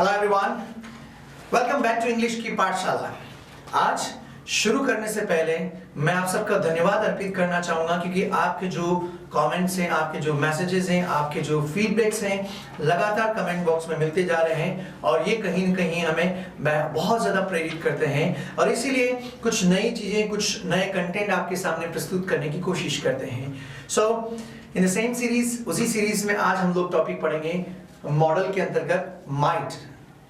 Hello everyone, welcome back to English की पाठशाला। आज शुरू करने से पहले मैं आप सबका धन्यवाद अर्पित करना चाहूंगा क्योंकि आपके जो कमेंट्स हैं, आपके जो मैसेजेस हैं, आपके जो फीडबैक्स हैं लगातार कमेंट बॉक्स में मिलते जा रहे हैं और ये कहीं न कहीं हमें बहुत ज़्यादा प्रेरित करते हैं और इसीलिए कुछ नई चीज़ें, कुछ नए कंटेंट आपके सामने प्रस्तुत करने की कोशिश करते हैं। सो इन द सेम सीरीज, उसी सीरीज में आज हम लोग टॉपिक पढ़ेंगे मॉडल के अंतर्गत माइट।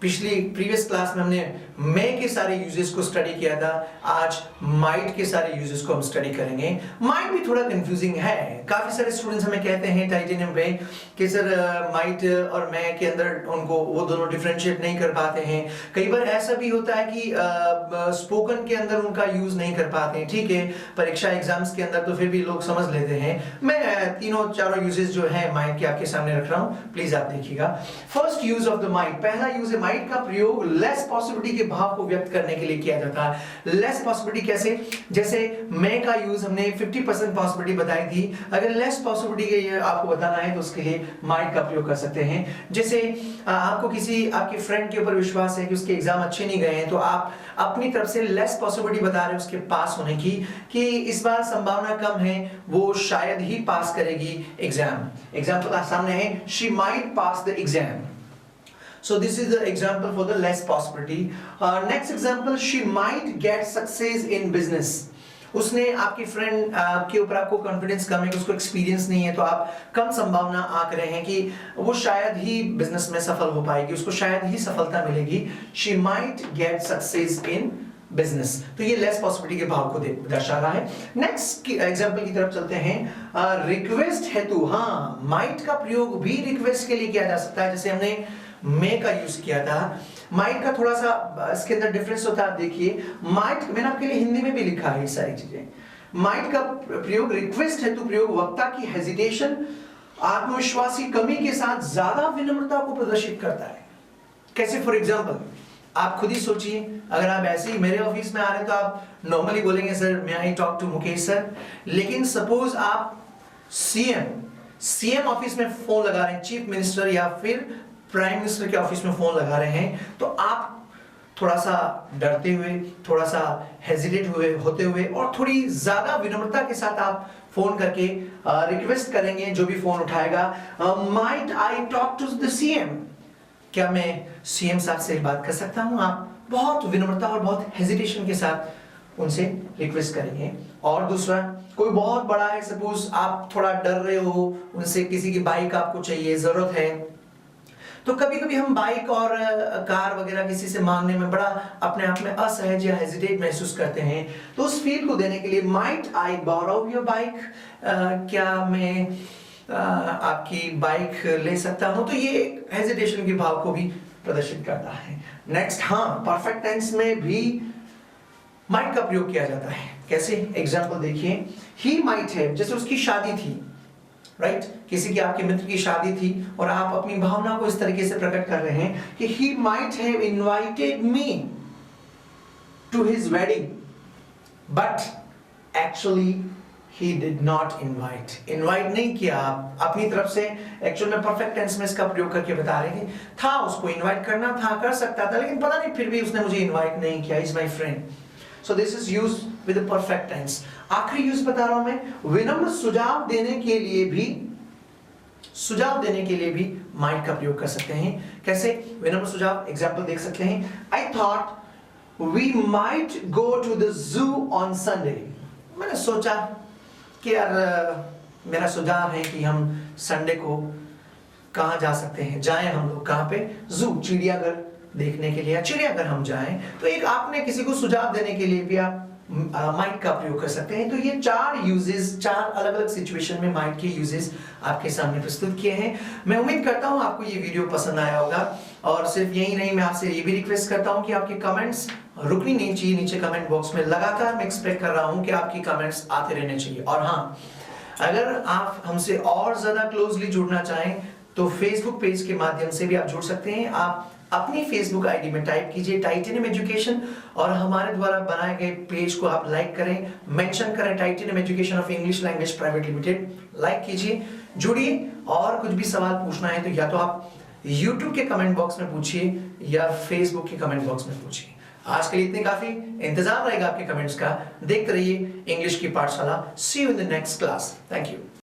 प्रीवियस क्लास में हमने मे के सारे यूजेस को स्टडी किया था, आज माइट के सारे यूजेस को हम स्टडी करेंगे। माइट भी थोड़ा कंफ्यूजिंग है, काफी सारे स्टूडेंट्स हमें कहते हैं टाइटेनियम पे कि सर माइट और मे के अंदर उनको वो दोनों डिफरेंशिएट नहीं कर पाते हैं। कई बार ऐसा भी होता है कि स्पोकन के अंदर उनका यूज नहीं कर पाते हैं, ठीक है, परीक्षा एग्जाम्स के अंदर तो फिर भी लोग समझ लेते हैं। मैं तीनों चारों यूजेस जो है माइट के आपके सामने रख रहा हूं, प्लीज आप देखिएगा। First use of the might, पहला यूज है माइट का प्रयोग लेस पॉसिबिलिटी के भाव को व्यक्त करने के लिए किया जाता है। लेस पॉसिबिलिटी कैसे? जैसे मैं का यूज हमने 50% पॉसिबिलिटी बताई थी, अगर लेस पॉसिबिलिटी के ये आपको बताना है तो उसके लिए माइट का प्रयोग कर सकते हैं। जैसे आपको किसी आपके फ्रेंड के ऊपर विश्वास है कि उसके एग्जाम अच्छे नहीं गए हैं तो आप अपनी तरफ से लेस पॉसिबिलिटी बता रहे हैं उसके पास होने की, कि इस बार संभावना कम है, वो शायद ही पास करेगी एग्जाम। एग्जाम्पल सामने है, she might pass the exam. So this is the example for the less possibility. Next example, she might get success in business. उसने आपकी फ्रेंड के ऊपर आपको कॉन्फिडेंस कम है कि उसको एक्सपीरियंस नहीं है तो आप कम संभावना आंक रहे हैं कि वो शायद ही बिजनेस में सफल हो पाएगी, उसको शायद ही सफलता मिलेगी। She might get success in business, तो ये लेस पॉसिबिलिटी के भाव को दर्शा रहा है। नेक्स्ट एग्जांपल की तरफ चलते हैं, रिक्वेस्ट हेतु। हाँ, माइट का प्रयोग भी रिक्वेस्ट के लिए किया जा सकता है, जैसे हमने मे का यूज किया था। माइट का थोड़ा सा इसके अंदर डिफरेंस होता है, देखिए माइट मैंने आपके लिए हिंदी में भी लिखा है ये सारी चीजें। माइट का प्रयोग रिक्वेस्ट हेतु प्रयोग वक्ता की हेजिटेशन, आत्मविश्वासी कमी के साथ ज्यादा विनम्रता को प्रदर्शित करता है। कैसे? फॉर एग्जाम्पल आप खुद ही सोचिए, अगर आप ऐसे ही मेरे ऑफिस में आ रहे हैं तो आप नॉर्मली बोलेंगे sir may I talk to Mukesh sir, लेकिन सपोज आप सीएम ऑफिस में फोन लगा रहे हैं, चीफ मिनिस्टर या फिर प्राइम मिनिस्टर के ऑफिस में फोन लगा रहे हैं, तो आप थोड़ा सा डरते हुए, थोड़ा सा हेजिटेट होते हुए और थोड़ी ज्यादा विनम्रता के साथ आप फोन करके रिक्वेस्ट करेंगे जो भी फोन उठाएगा, might I talk to the CM, क्या मैं सीएम साहब से बात कर सकता हूं? आप बहुत विनम्रता और बहुत हेजिटेशन के साथ उनसे रिक्वेस्ट करेंगे। और दूसरा, कोई बहुत बड़ा है, सपोज आप थोड़ा डर रहे हो उनसे, किसी की बाइक आपको चाहिए, जरूरत है, तो कभी कभी हम बाइक और कार वगैरह किसी से मांगने में बड़ा अपने आप में असहज या हेजिटेट महसूस करते हैं। तो उस फील को देने के लिए might I borrow your bike, क्या मैं आपकी बाइक ले सकता हूं, तो ये हेजिटेशन के भाव को भी प्रदर्शित करता है। नेक्स्ट, हाँ, परफेक्ट टेंस में भी माइट का प्रयोग किया जाता है। कैसे? एग्जांपल देखिए, ही माइट हैव, जैसे उसकी शादी थी, राइट, किसी की आपके मित्र की शादी थी और आप अपनी भावना को इस तरीके से प्रकट कर रहे हैं कि he might have invited me to his wedding but actually he did not invite नहीं किया आप अपनी तरफ से। एक्चुअल में परफेक्ट टेंस में इसका प्रयोग करके बता रहे थे, था उसको इनवाइट करना था, कर सकता था, लेकिन पता नहीं फिर भी उसने मुझे इनवाइट नहीं किया, is my friend. So this is used with the perfect tense. आखिरी यूज बता रहा हूं मैं, विनम्र सुझाव देने के लिए भी माइट का प्रयोग कर सकते हैं। कैसे? विनम्र सुझाव, एग्जांपल देख सकते हैं, I thought we might go to the zoo on Sunday. मैंने सोचा कि यार मेरा सुझाव है कि हम संडे को कहां जा सकते हैं, जाएं हम लोग, कहां पे? जू, चिड़ियाघर देखने के लिए, चिड़ियाघर हम जाएं। तो एक आपने किसी को सुझाव देने के लिए भी आप माइट का प्रयोग कर सकते हैं। तो ये चार यूजेस, चार अलग अलग सिचुएशन में माइट के यूजेस आपके सामने प्रस्तुत किए हैं। मैं उम्मीद करता हूं आपको ये वीडियो पसंद आया होगा और सिर्फ यही नहीं, मैं आपसे ये भी रिक्वेस्ट करता हूं कि आपके कमेंट्स रुकनी नहीं चाहिए नीचे कमेंट बॉक्स में, लगातार मैं एक्सपेक्ट कर रहा हूं कि आपकी कमेंट्स आते रहने चाहिए। और हाँ, अगर आप हमसे और ज्यादा क्लोजली जुड़ना चाहें तो फेसबुक पेज के माध्यम से भी आप जुड़ सकते हैं। आप अपनी फेसबुक आईडी में टाइप कीजिए टाइटेनियम एजुकेशन और हमारे द्वारा बनाए गए पेज को आप लाइक करें, मेंशन करें titanium education of English language private limited, like कीजिए, जुड़िए। और कुछ भी सवाल पूछना है तो या तो आप यूट्यूब के कमेंट बॉक्स में पूछिए या फेसबुक के कमेंट बॉक्स में पूछिए। आज के लिए इतने काफी, इंतजार रहेगा आपके कमेंट्स का। देखते रहिए इंग्लिश की पाठशाला। See you in the next class. Thank you.